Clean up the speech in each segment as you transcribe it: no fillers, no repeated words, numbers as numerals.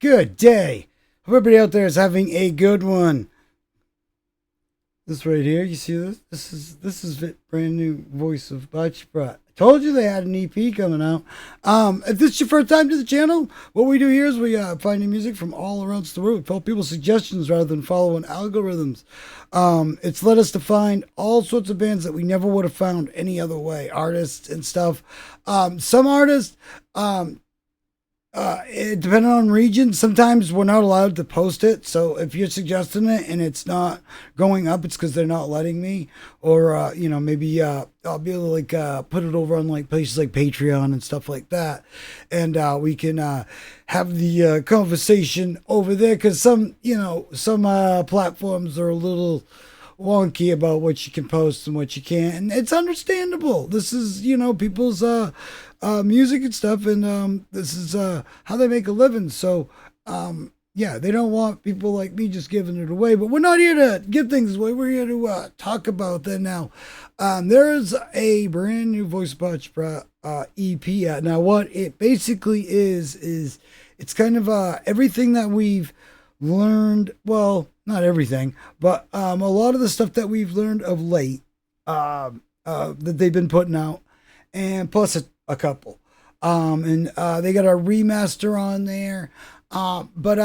Good day. Hope everybody out there is having a good one. This right here, you see this? This is brand new Voice of Baceprot. I told you they had an EP coming out. If this is your first time to the channel, what we do here is we find new music from all around the world. We follow people's suggestions rather than following algorithms. It's led us to find all sorts of bands that we never would have found any other way, artists and stuff. Some artists, it depending on region, sometimes we're not allowed to post it. So if you're suggesting it and it's not going up, it's because they're not letting me. Or maybe I'll be able to put it over on like places like Patreon and stuff like that, and we can have the conversation over there. Because some platforms are a little wonky about what you can post and what you can't, and it's understandable. This is people's music and stuff, and this is how they make a living. So they don't want people like me just giving it away, but we're not here to give things away. We're here to talk about that. Now there's a brand new Voice of Baceprot EP out. Now what it basically is it's kind of everything that we've learned, well, not everything, but a lot of the stuff that we've learned of late that they've been putting out, and plus a couple. And they got a remaster on there. But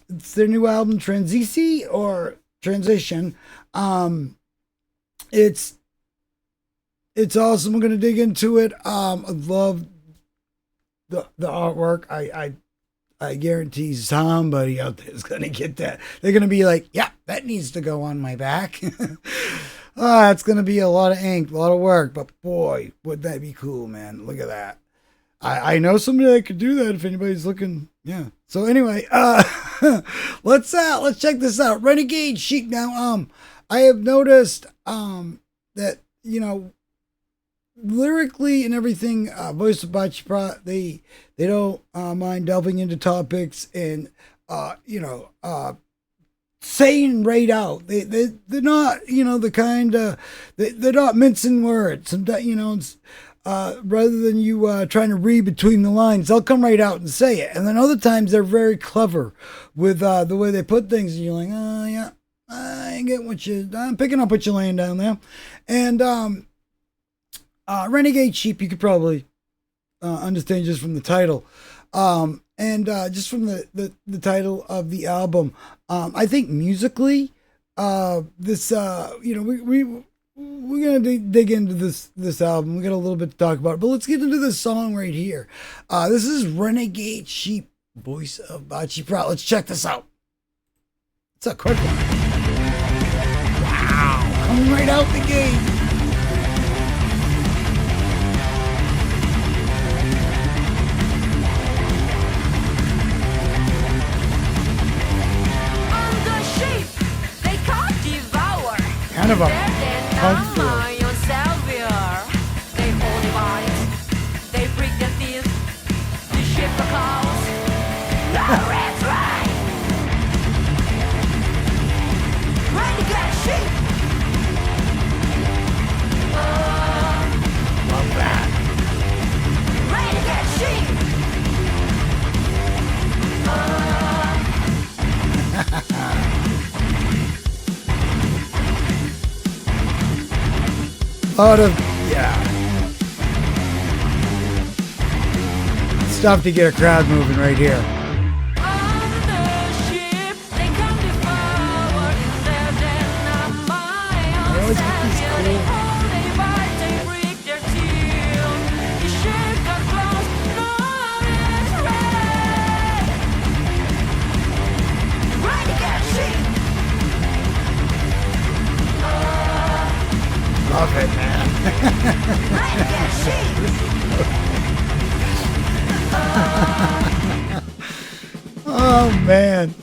it's their new album, Transis or Transition. It's awesome. We're gonna dig into it. I love the artwork. I guarantee somebody out there is going to get that. They're going to be like, yeah, that needs to go on my back. It's going to be a lot of ink, a lot of work, but boy, would that be cool, man. Look at that. I know somebody that could do that if anybody's looking. Yeah. So anyway, let's check this out. Renegade Sheep. Now, I have noticed that, lyrically and everything, Voice of Baceprot, they don't mind delving into topics and saying right out. They're not the kind they're not mincing words. Sometimes rather than you trying to read between the lines, they'll come right out and say it. And then other times they're very clever with the way they put things, and you're like, oh yeah, I'm picking up what you're laying down there. And Renegade Sheep, you could probably understand just from the title, and just from the title of the album. I think musically, this we're gonna dig into this album. We got a little bit to talk about it, but let's get into this song right here. This is Renegade Sheep, Voice of Baceprot. Let's check this out. It's a quick one. Wow, coming right out the gate. Kind of a punk feel. They hold divides, they break their teeth, they shape the clouds. No red's right. Renegade Sheep. Love that. Renegade Sheep. Stuff to get a crowd moving right here. I always get these cool. Love it, man. Oh, man.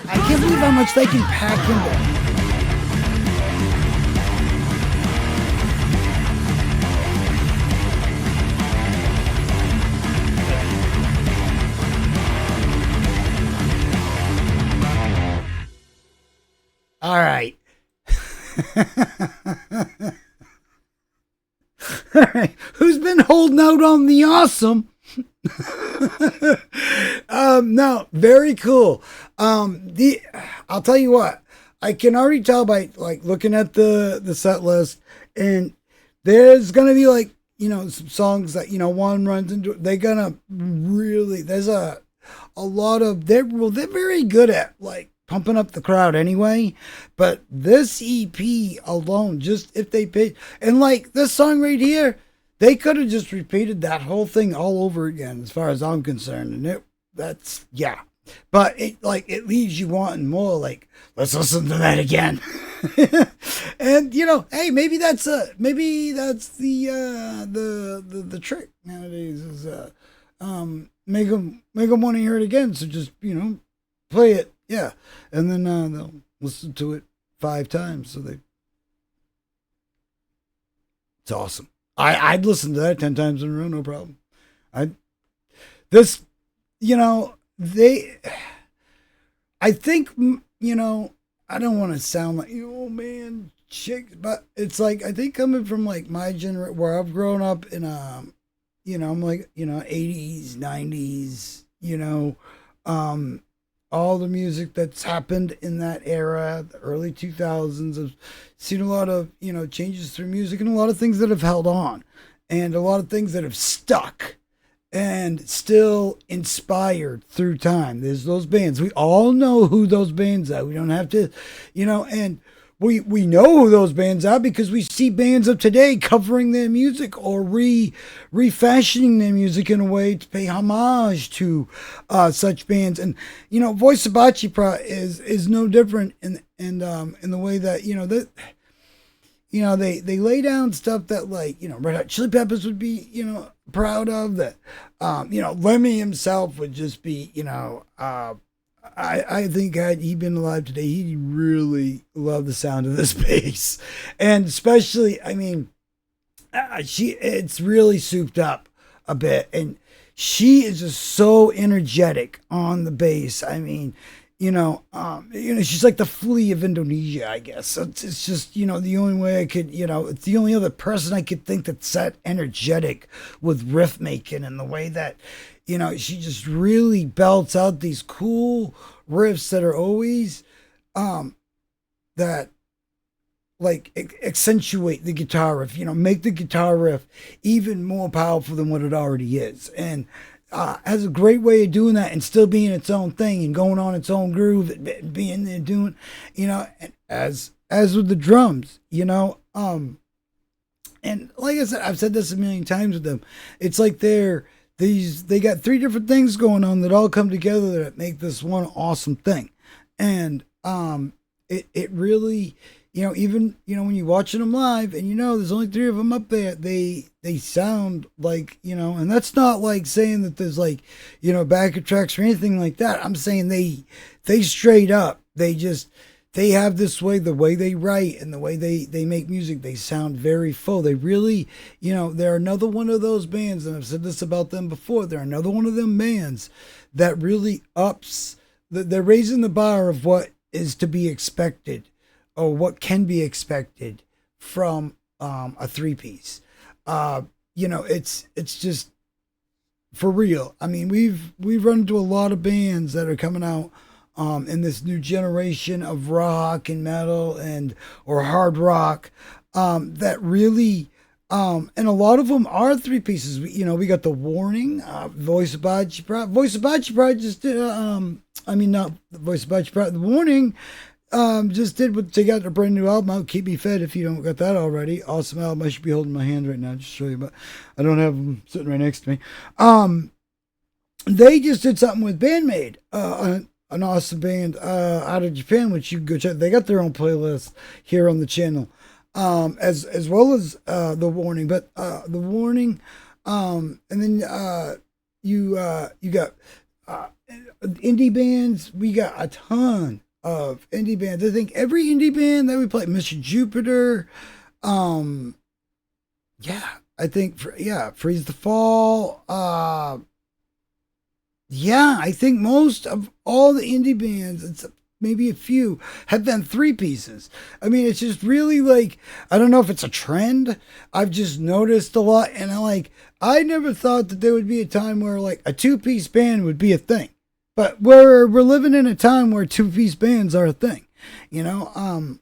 I can't believe how much they can pack into. All right. right. Who's been holding out on the awesome? No, very cool. I'll tell you what, I can already tell by like looking at the set list, and there's gonna be like, some songs that, one runs into, they're gonna really, there's a lot of, they're very good at like pumping up the crowd anyway, but this EP alone, just if they paid, and like this song right here, they could have just repeated that whole thing all over again, as far as I'm concerned. And that's, yeah. But it leaves you wanting more. Like, let's listen to that again. And hey, maybe that's the trick nowadays is make them want to hear it again. So just play it, yeah, and then they'll listen to it 5 times. So it's awesome. I'd listen to that 10 times in a row, no problem. I think, I don't want to sound like, man, chicks, but it's like, I think coming from like my generation, where I've grown up in, I'm like, 80s, 90s, all the music that's happened in that era, the early 2000s. I've seen a lot of, changes through music, and a lot of things that have held on, and a lot of things that have stuck and still inspired through time. There's those bands. We all know who those bands are. We don't have to, and we know who those bands are because we see bands of today covering their music or refashioning their music in a way to pay homage to such bands. And Voice of Baceprot is no different in the way that they lay down stuff that like Red Hot Chili Peppers would be proud of, that Lemmy himself would just be I think had he been alive today, he'd really love the sound of this bass. And especially, I mean, it's really souped up a bit, and she is just so energetic on the bass. I mean, she's like the flea of Indonesia, I guess. So it's just, the only way I could, it's the only other person I could think that's that energetic with riff making, and the way that, she just really belts out these cool riffs that are always, that like accentuate the guitar riff, make the guitar riff even more powerful than what it already is. And has a great way of doing that and still being its own thing and going on its own groove and being there doing, and as with the drums, and like I said, I've said this a million times with them. It's like they got 3 different things going on that all come together that make this one awesome thing. And it really, even when you're watching them live and there's only 3 of them up there, they sound like, and that's not like saying that there's like, backup tracks or anything like that. I'm saying they straight up, they have this way, the way they write and the way they make music, they sound very full. They really, they're another one of those bands, and I've said this about them before, they're another one of them bands that really ups, they're raising the bar of what is to be expected, or what can be expected from a 3-piece. It's just for real. I mean, we've run into a lot of bands that are coming out in this new generation of rock and metal or hard rock that really and a lot of them are 3 pieces. We got The Warning, Voice of Baceprot. Voice of Baceprot just did not Voice of Baceprot, The Warning just did take out a brand new album out, Keep Me Fed, if you don't got that already. Awesome album. I should be holding my hand right now just to show you, but I don't have them sitting right next to me. They just did something with Bandmade, an awesome band out of Japan, which you can go check. They got their own playlist here on the channel, as well as The Warning. But The Warning, and then you got indie bands. We got a ton of indie bands. I think every indie band that we play, Mr. Jupiter, I think Freeze the Fall, I think most of all the indie bands, maybe a few have been 3-pieces. I mean, it's just really like, I don't know if it's a trend. I've just noticed a lot. And I never thought that there would be a time where like a 2-piece band would be a thing. But we're living in a time where 2-piece bands are a thing. You know,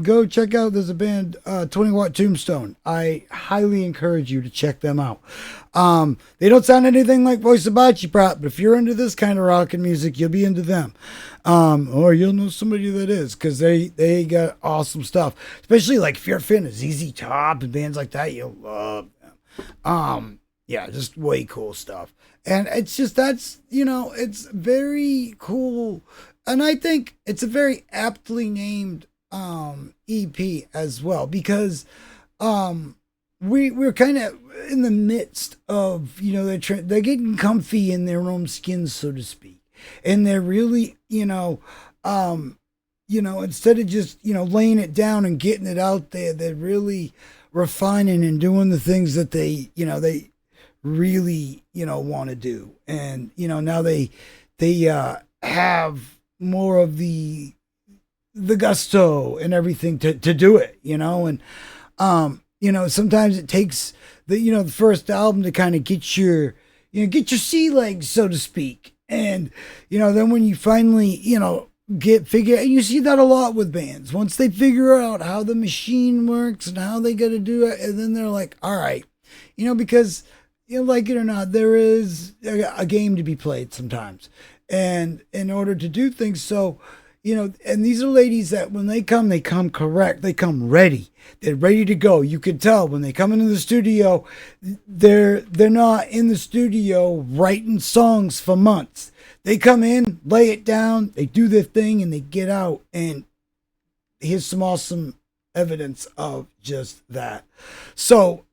go check out, there's a band, 20 Watt Tombstone. I highly encourage you to check them out. They don't sound anything like Voice of Baceprot, but if you're into this kind of rock and music, you'll be into them. Or you'll know somebody that is, because they got awesome stuff. Especially like if you're a fan of ZZ Top and bands like that, you'll love them. Yeah, just way cool stuff. And it's just, that's, you know, it's very cool. And I think it's a very aptly named EP as well, because we're kind of in the midst of, you know, they're getting comfy in their own skin, so to speak, and they're really, instead of just, you know, laying it down and getting it out there, they're really refining and doing the things that they really, you know, want to do. And, you know, now they have more of the gusto and everything to do it, you know. And sometimes it takes the first album to kind of get your sea legs, so to speak. And then when you finally figure, and you see that a lot with bands, once they figure out how the machine works and how they got to do it, and then they're like, all right, because like it or not, there is a game to be played sometimes, and in order to do things, so and these are ladies that when they come correct. They come ready. They're ready to go. You can tell when they come into the studio, they're not in the studio writing songs for months. They come in, lay it down, they do their thing, and they get out. And here's some awesome evidence of just that. So,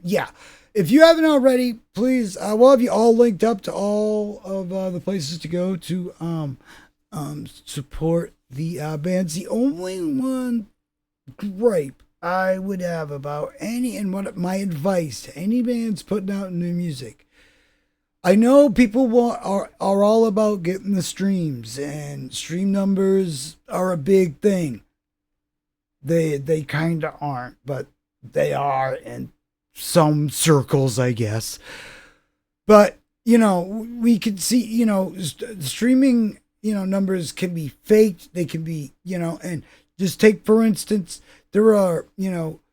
yeah. If you haven't already, please, we'll have you all linked up to all of the places to go to support the bands. The only one gripe I would have about what my advice to any bands putting out new music. I know people are all about getting the streams, and stream numbers are a big thing. They kind of aren't, but they are in some circles, I guess. But we could see streaming numbers can be faked. They can be, and just take, for instance, there are,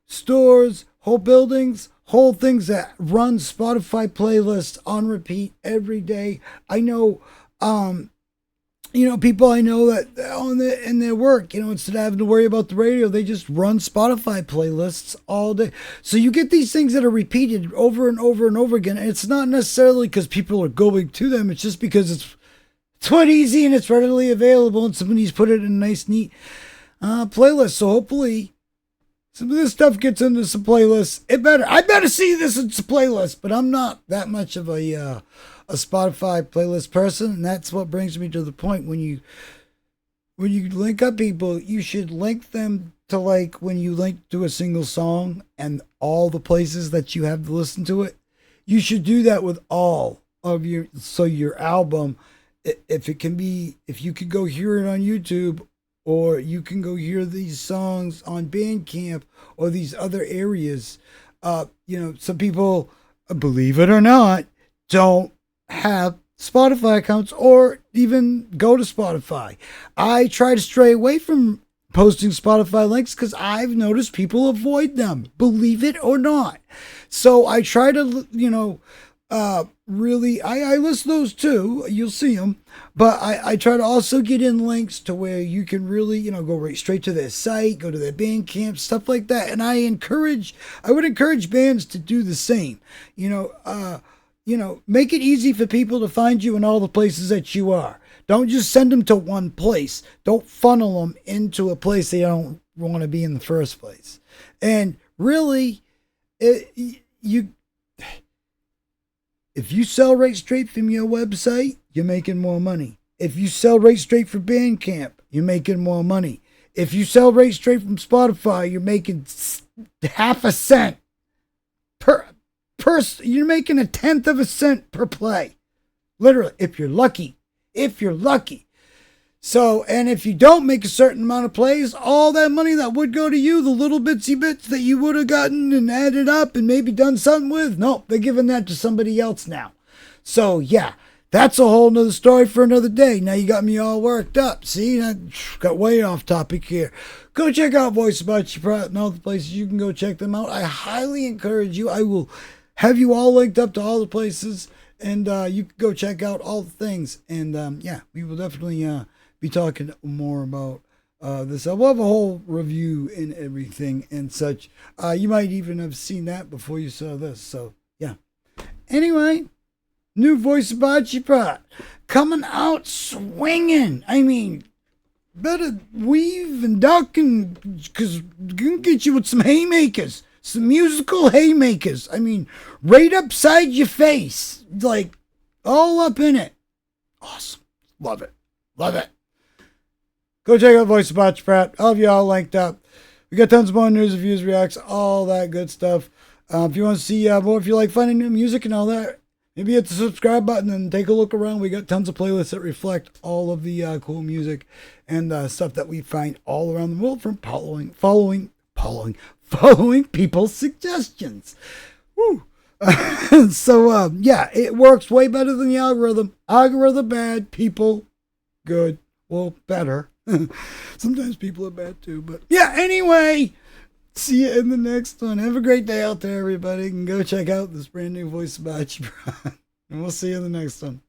stores, whole buildings, whole things that run Spotify playlists on repeat every day. I know, people I know that in their work, instead of having to worry about the radio, they just run Spotify playlists all day. So you get these things that are repeated over and over and over again. And it's not necessarily because people are going to them. It's just because it's quite easy and it's readily available, and somebody's put it in a nice, neat playlist. So hopefully some of this stuff gets into some playlists. I better see this in some playlists, but I'm not that much of a Spotify playlist person, and that's what brings me to the point when you link up people, you should link them to, like, when you link to a single song and all the places that you have to listen to it. You should do that with all of your album. If you could go hear it on YouTube, or you can go hear these songs on Bandcamp or these other areas. Some people, believe it or not, don't have Spotify accounts or even go to Spotify. I try to stray away from posting Spotify links because I've noticed people avoid them, believe it or not. So I try to, really, I list those too. You'll see them, but I try to also get in links to where you can really, go right straight to their site, go to their Bandcamp, stuff like that. And I would encourage bands to do the same. Make it easy for people to find you in all the places that you are. Don't just send them to one place. Don't funnel them into a place they don't want to be in the first place. And really, if you sell right straight from your website, you're making more money. If you sell right straight from Bandcamp, you're making more money. If you sell right straight from Spotify, you're making half a cent per you're making 1/10 of a cent per play. Literally, if you're lucky. So, and if you don't make a certain amount of plays, all that money that would go to you, the little bitsy bits that you would have gotten and added up and maybe done something with, nope, they're giving that to somebody else now. So, yeah, that's a whole nother story for another day. Now you got me all worked up. See, I got way off topic here. Go check out Voice of Baceprot and all the places you can go check them out. I highly encourage you. I will have you all linked up to all the places, and you can go check out all the things. And yeah, we will definitely be talking more about this. We'll have a whole review and everything and such. You might even have seen that before you saw this. So yeah. Anyway, new Voice of Baceprot coming out swinging. I mean, better weave and duck, and because gonna get you with some haymakers, some musical haymakers. I mean, right upside your face, like all up in it. Awesome, love it, love it. Go check out Voice of Baceprot. I'll have you all linked up. We got tons more news, reviews, reacts, all that good stuff. If you want to see more, if you like finding new music and all that, maybe hit the subscribe button and take a look around. We got tons of playlists that reflect all of the cool music and stuff that we find all around the world from following people's suggestions. Woo! So yeah, it works way better than the algorithm. Algorithm bad, people good. Well, better. Sometimes people are bad too, but yeah, anyway, see you in the next one. Have a great day out there, everybody, and go check out this brand new Voice of Baceprot. And we'll see you in the next one.